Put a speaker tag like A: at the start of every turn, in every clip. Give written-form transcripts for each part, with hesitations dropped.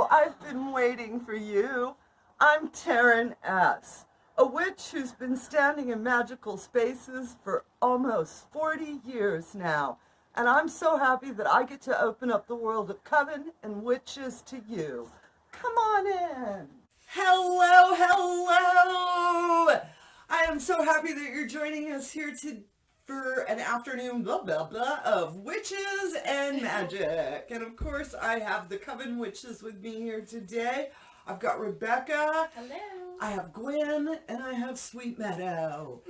A: Hello, I've been waiting for you. I'm Taren S, a witch who's been standing in magical spaces for almost 40 years now. And I'm so happy that I get to open up the world of coven and witches to you. Come on in. Hello, hello. I am so happy that you're joining us here for an afternoon blah blah blah of witches and magic. And of course I have the coven witches with me here today. I've got Rebecca.
B: Hello.
A: I have Gwen and I have Sweet Meadow.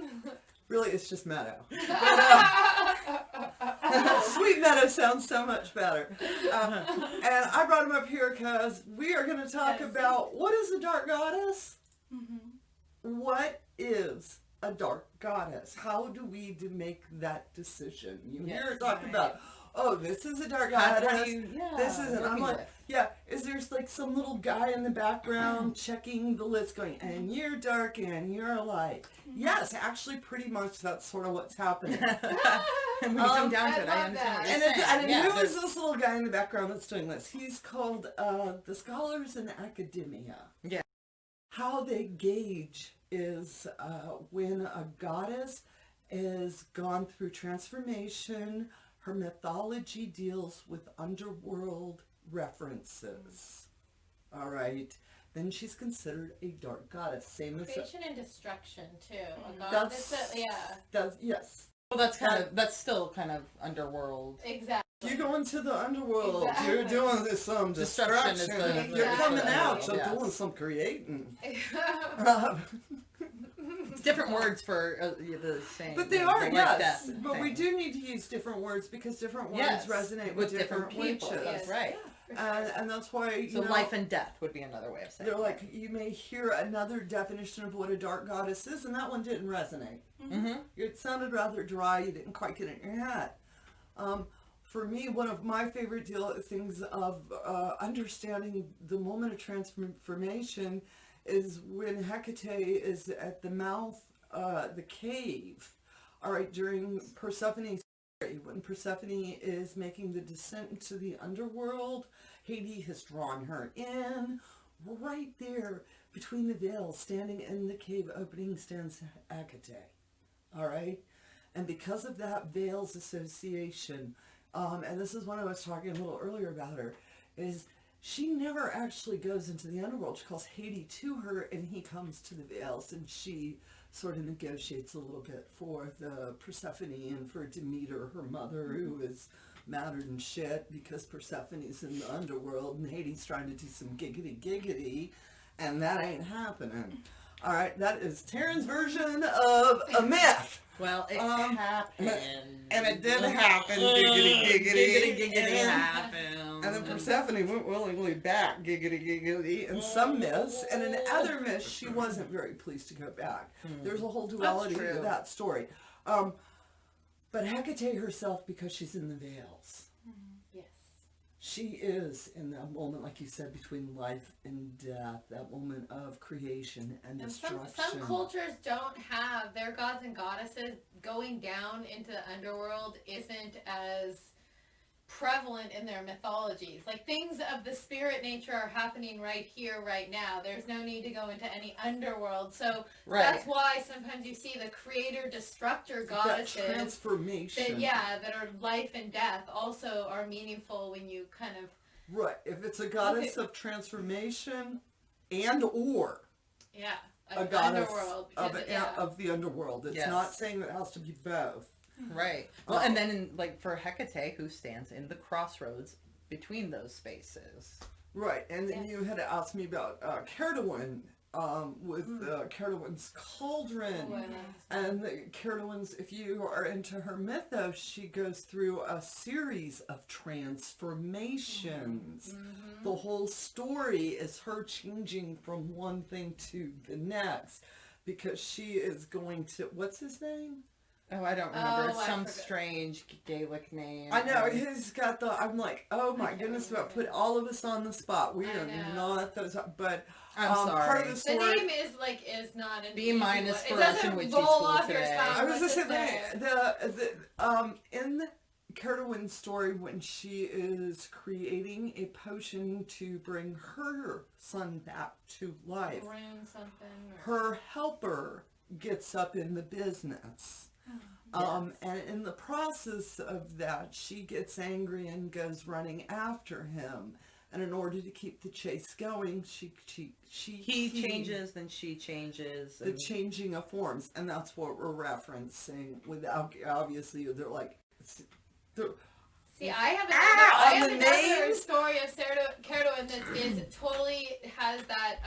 A: Really, it's just Meadow. Sweet Meadow sounds so much better. And I brought him up here because we are going to talk about what is a dark goddess? Mm-hmm. What is a dark goddess? How do we make that decision? You hear it talking about, oh, this is a dark goddess. This isn't. I'm like, is there like some little guy in the background checking the list going, and you're dark and you're light? Mm-hmm. Yes, actually pretty much that's sort of what's happening.
C: And when you come down to it, I understand what you're saying.
A: And who is this little guy in the background that's doing this? He's called the Scholars in Academia. Yeah. How they gauge is when a goddess is gone through transformation, her mythology deals with underworld references. All right. Then she's considered a dark goddess. Same as
B: creation and destruction too. A goddess,
A: yes.
C: Well, that's still kind of underworld.
B: Exactly.
A: You go into the underworld. Exactly. You're doing this some destruction. You're coming out. You're doing some creating.
C: Different words for the same.
A: But they are, yes. But we do need to use different words because different words resonate with different people. Witches.
C: That's right.
A: And that's why,
C: so life and death would be another way of saying it.
A: They're like, you may hear another definition of what a dark goddess is, and that one didn't resonate. Mm-hmm. It sounded rather dry. You didn't quite get it in your head. For me, one of my favorite things of understanding the moment of transformation is when Hecate is at the mouth, the cave, all right, during Persephone's story. When Persephone is making the descent into the underworld, Hades has drawn her in. Right there, between the veils, standing in the cave opening, stands Hecate, all right? And because of that veils association, and this is when I was talking a little earlier about her, is she never actually goes into the underworld. She calls Hades to her, and he comes to the veils, and she sort of negotiates a little bit for the Persephone and for Demeter, her mother, who is madder than shit because Persephone's in the underworld, and Hades trying to do some giggity, and that ain't happening. All right, that is Taren's version of a myth.
C: Well, it happened.
A: And it did happen. Giggity
C: happened.
A: And then Persephone went willingly back, giggity, in some myths. And in other myths, she wasn't very pleased to go back. There's a whole duality to that story. But Hecate herself, because she's in the veils.
B: Yes.
A: She is in that moment, like you said, between life and death, that moment of creation and destruction.
B: Some cultures don't have their gods and goddesses going down into the underworld isn't as prevalent in their mythologies. Like things of the spirit nature are happening right here, right now. There's no need to go into any underworld. So that's why sometimes you see the creator destructor goddesses.
A: That transformation.
B: That are life and death also are meaningful when you kind of...
A: Right. If it's a goddess of transformation and or...
B: Yeah.
A: A goddess of the underworld. It's not saying that it has to be both.
C: Right. Well, and then for Hecate, who stands in the crossroads between those spaces.
A: Right. And then you had asked me about Cardoin with Cardoin's cauldron. And Cardoin's, if you are into her mythos, she goes through a series of transformations. Mm-hmm. The whole story is her changing from one thing to the next because she is going to, what's his name?
C: Oh, I don't remember. It's some strange Gaelic name.
A: I know. He's got I'm like, oh my goodness, about put all of us on the spot. We are not those, but
C: I'm sorry.
A: Part of the story.
B: The name is not an
C: B- for us in Witchy
B: roll
C: school
B: off
C: today.
B: your tongue.
A: I was just saying in Carowin's story when she is creating a potion to bring her son back to life.
B: Ruin something.
A: Her helper gets up in the business. And in the process of that, she gets angry and goes running after him. And in order to keep the chase going, he
C: changes, then she changes.
A: The changing of forms, and that's what we're referencing. Without obviously, they're like.
B: See, I have another story of Carowin that is totally has that.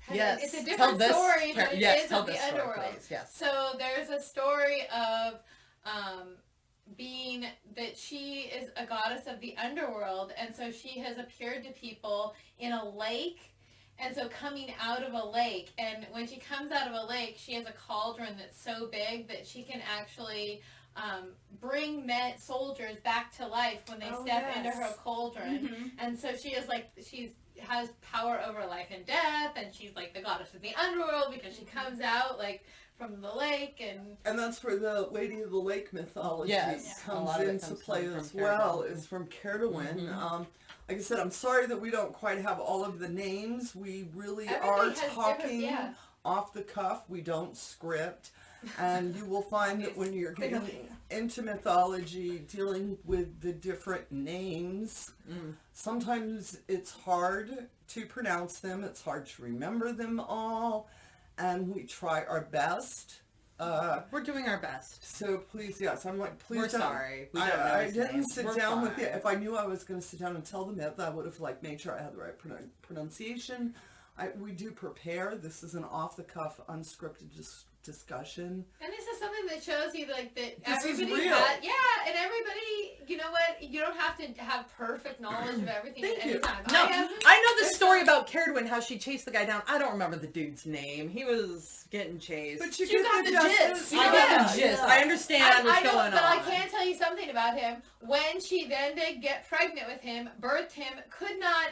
B: It's a different story than it is of the underworld.
C: Yes.
B: So there's a story of being that she is a goddess of the underworld, and so she has appeared to people in a lake. And so coming out of a lake, and when she comes out of a lake, she has a cauldron that's so big that she can actually bring soldiers back to life when they step into her cauldron. Mm-hmm. And so she has power over life and death, and she's like the goddess of the underworld because she comes out like from the lake, and
A: that's where the Lady of the Lake mythology comes into play as well. Is from Carowin. Mm-hmm. Like I said, I'm sorry that we don't quite have all of the names. We really are talking off the cuff. We don't script. And you will find that when you're getting into mythology, dealing with the different names, sometimes it's hard to pronounce them. It's hard to remember them all. And we try our best.
C: We're doing our best.
A: So please, I'm like, please
C: We're
A: don't.
C: Sorry. We don't know
A: I
C: his
A: didn't
C: name.
A: sit
C: We're
A: down
C: fine.
A: with you. If I knew I was going to sit down and tell the myth, I would have made sure I had the right pronunciation. We do prepare. This is an off-the-cuff, unscripted discussion.
B: And this is something that shows you that
A: this
B: everybody
A: is real.
B: and everybody, you know what, you don't have to have perfect knowledge of everything at any time.
C: No, I know the story about Carowin, how she chased the guy down. I don't remember the dude's name. He was getting chased.
A: But you
B: got the gist.
C: I get the gist. I understand what's going on.
B: But I can tell you something about him. When she then did get pregnant with him, birthed him, could not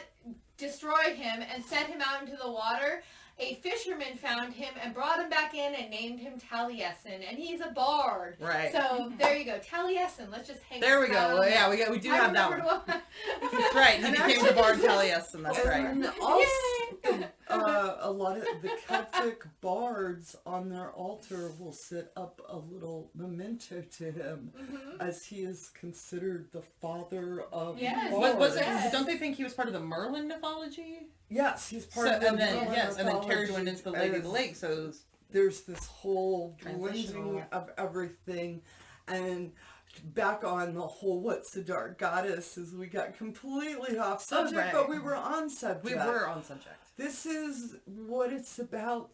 B: destroy him, and sent him out into the water, a fisherman found him and brought him back in and named him Taliesin, and he's a bard.
C: Right.
B: So there you go, Taliesin. Let's just hang.
C: There we go. Well, yeah, we do have that one. That's right. He became the bard Taliesin. That's right.
A: And also, a lot of the Celtic bards on their altar will set up a little memento to him, as he is considered the father of bards.
C: Don't they think he was part of the Merlin mythology?
A: Yes, he's part of the
C: Merlin mythology. And then Carowin into the Lady of the Lake. So
A: there's this whole blending of everything, and back on the whole what's the dark goddess, is we got completely off subject, but we were on subject. This is what it's about,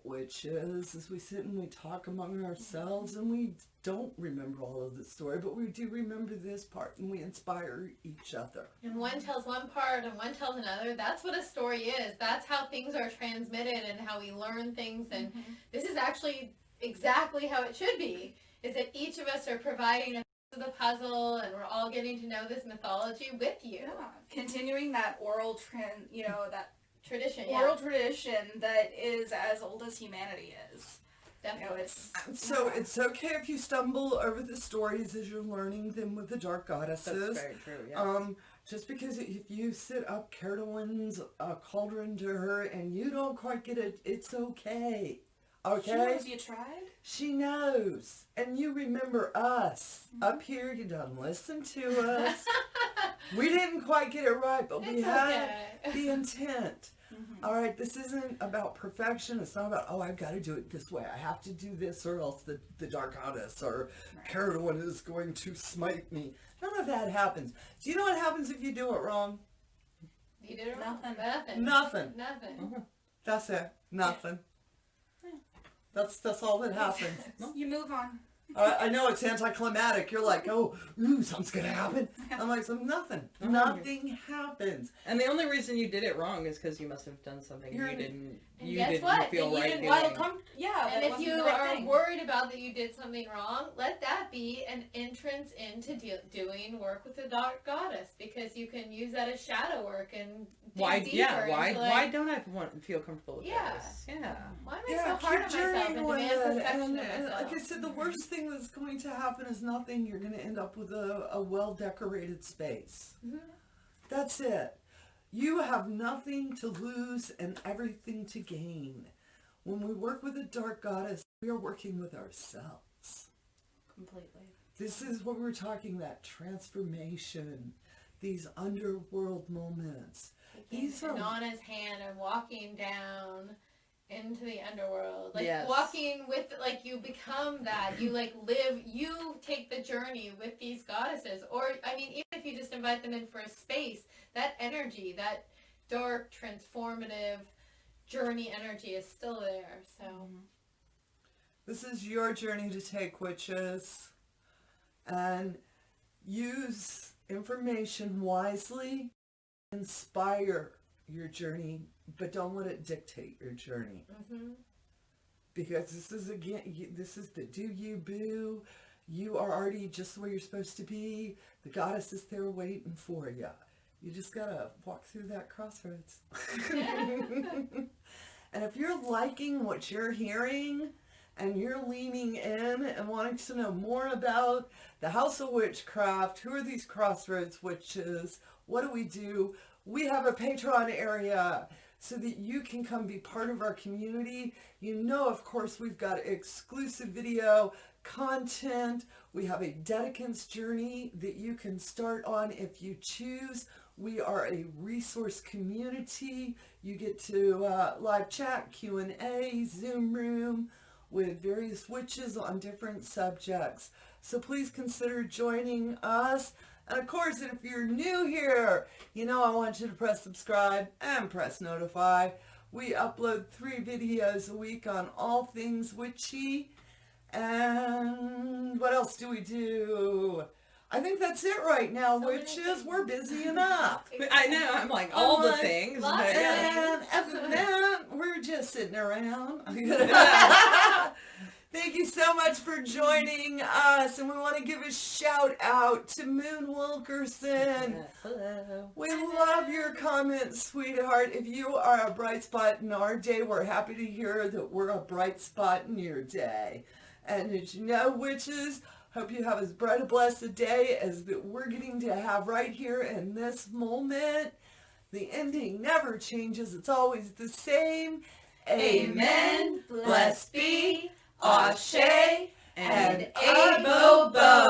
A: witches, as we sit and we talk among ourselves, and we don't remember all of the story, but we do remember this part, and we inspire each other.
B: And one tells one part and one tells another. That's what a story is. That's how things are transmitted and how we learn things, and this is actually exactly how it should be, is that each of us are providing a piece of the puzzle, and we're all getting to know this mythology with you.
D: Yeah. Continuing that oral
B: tradition,
D: oral tradition that is as old as humanity is.
B: Definitely.
A: It's okay if you stumble over the stories as you're learning them with the dark goddesses.
C: That's very true, yes.
A: Just because if you sit up Carowin's cauldron to her and you don't quite get it, it's okay. Okay?
D: She knows you tried.
A: She knows. And you remember us. Up here, you done listen to us. We didn't quite get it right, but we had the intent. All right, this isn't about perfection. It's not about, I've got to do it this way. I have to do this or else the dark goddess or Carowin is going to smite me. None of that happens. Do you know what happens if you do it wrong?
B: You did it wrong.
A: Nothing.
B: That's
A: it. Nothing. That's all that happens.
D: You move on.
A: I know it's anticlimactic. You're like, something's going to happen. I'm like, nothing. Nothing happens.
C: And the only reason you did it wrong is because you must have done something you didn't
B: And
C: you
B: guess
C: didn't
B: what?
C: feel
B: Then you
C: right
B: didn't
C: doing.
B: feel and if you are worried about that you did something wrong, let that be an entrance into doing work with the dark goddess, because you can use that as shadow work and dig deeper.
C: Why don't I feel comfortable with this? Yeah.
B: Why am I so hard on myself and demand perfection of myself?
A: Like I said, the worst thing that's going to happen is nothing. You're going to end up with a well-decorated space.
B: Mm-hmm.
A: That's it. You have nothing to lose and everything to gain. When we work with a dark goddess, we are working with ourselves.
D: Completely.
A: This is what we're talking, that transformation, these underworld moments.
B: These are Nana's hand and walking down into the underworld. Like
C: Yes.
B: walking with, like, you become that. You like live, you take the journey with these goddesses. Or, I mean, even if you just invite them in for a space, that energy, that dark, transformative journey energy is still there. So
A: this is your journey to take, witches, and use information wisely. Inspire your journey, but don't let it dictate your journey.
B: Mm-hmm.
A: Because this is, again, this is the do you boo. You are already just the way you're supposed to be. The goddess is there waiting for you. You just gotta walk through that crossroads. And if you're liking what you're hearing and you're leaning in and wanting to know more about the House of Witchcraft, who are these Crossroads Witches, what do? We have a Patreon area so that you can come be part of our community. You know, of course, we've got exclusive video content. We have a Dedicant's journey that you can start on if you choose. We are a resource community. You get to live chat, Q&A, Zoom room with various witches on different subjects. So please consider joining us. And of course, if you're new here, you know I want you to press subscribe and press notify. We upload 3 videos a week on all things witchy. And what else do we do? I think that's it right now, witches. We're busy enough.
C: I know, I'm like, all the things.
B: lots
C: But,
B: of
A: And other than that, we're just sitting around. Thank you so much for joining us. And we want to give a shout out to Moon Wilkerson.
C: Hello.
A: We love your comments, sweetheart. If you are a bright spot in our day, we're happy to hear that we're a bright spot in your day. And as you know, witches, hope you have as bright a blessed day as that we're getting to have right here in this moment. The ending never changes. It's always the same.
D: Amen. Blessed be.
A: Ashe,
C: And
A: Abobo.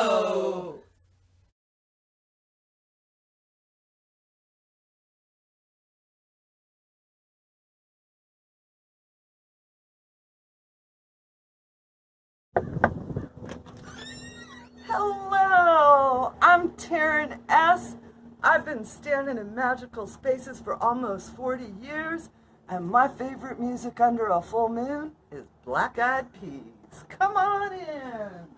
A: Hello, I'm Taren S. I've been standing in magical spaces for almost 40 years, and my favorite music under a full moon is Black Eyed Peas. Come on in.